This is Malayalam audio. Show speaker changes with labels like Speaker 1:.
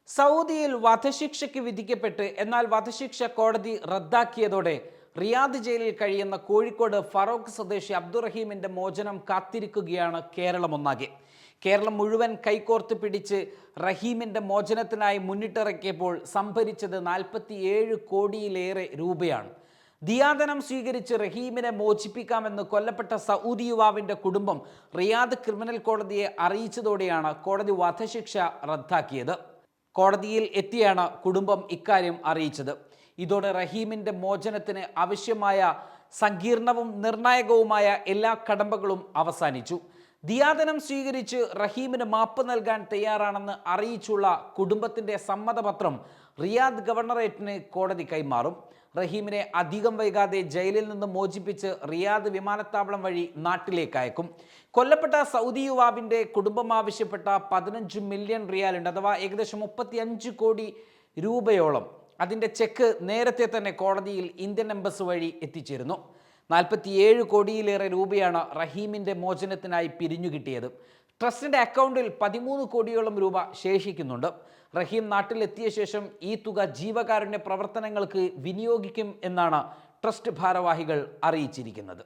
Speaker 1: സൗദിയിൽ വധശിക്ഷയ്ക്ക് വിധിക്കപ്പെട്ട് എന്നാൽ വധശിക്ഷ കോടതി റദ്ദാക്കിയതോടെ റിയാദ് ജയിലിൽ കഴിയുന്ന കോഴിക്കോട് ഫറോക്ക് സ്വദേശി അബ്ദുറഹീമിന്റെ മോചനം കാത്തിരിക്കുകയാണ് കേരളം ഒന്നാകെ. കേരളം മുഴുവൻ കൈകോർത്ത് പിടിച്ച് റഹീമിന്റെ മോചനത്തിനായി മുന്നിട്ടിറക്കിയപ്പോൾ സംഭരിച്ചത് 47 കോടിയിലേറെ രൂപയാണ്. ദിയാദനം സ്വീകരിച്ച് റഹീമിനെ മോചിപ്പിക്കാമെന്ന് കൊല്ലപ്പെട്ട സൗദി യുവാവിന്റെ കുടുംബം റിയാദ് ക്രിമിനൽ കോടതിയെ അറിയിച്ചതോടെയാണ് കോടതി വധശിക്ഷ റദ്ദാക്കിയത്. കോടതിയിൽ എത്തിയാണ് കുടുംബം ഇക്കാര്യം അറിയിച്ചത്. ഇതോടെ റഹീമിന്റെ മോചനത്തിന് ആവശ്യമായ സങ്കീർണവും നിർണായകവുമായ എല്ലാ കടമ്പകളും അവസാനിച്ചു. ദിയാദനം സ്വീകരിച്ച് റഹീമിന് മാപ്പ് നൽകാൻ തയ്യാറാണെന്ന് അറിയിച്ചുള്ള കുടുംബത്തിന്റെ സമ്മതപത്രം റിയാദ് ഗവർണറേറ്റിന് കോടതി കൈമാറും. റഹീമിനെ അധികം വൈകാതെ ജയിലിൽ നിന്ന് മോചിപ്പിച്ച് റിയാദ് വിമാനത്താവളം വഴി നാട്ടിലേക്ക് അയക്കും. കൊല്ലപ്പെട്ട സൗദി യുവാവിന്റെ കുടുംബം ആവശ്യപ്പെട്ട 15 മില്യൺ റിയാലുണ്ട്, അഥവാ ഏകദേശം 35 കോടി രൂപയോളം. അതിൻ്റെ ചെക്ക് നേരത്തെ തന്നെ കോടതിയിൽ ഇന്ത്യൻ എംബസി വഴി എത്തിച്ചിരുന്നു. 47 കോടിയിലേറെ രൂപയാണ് റഹീമിന്റെ മോചനത്തിനായി പിരിഞ്ഞു കിട്ടിയത്. ട്രസ്റ്റിന്റെ അക്കൗണ്ടിൽ 13 കോടിയോളം രൂപ ശേഷിക്കുന്നുണ്ട്. റഹീം നാട്ടിലെത്തിയ ശേഷം ഈ തുക ജീവകാരുണ്യ പ്രവർത്തനങ്ങൾക്ക് വിനിയോഗിക്കും എന്നാണ് ട്രസ്റ്റ് ഭാരവാഹികൾ അറിയിച്ചിരിക്കുന്നത്.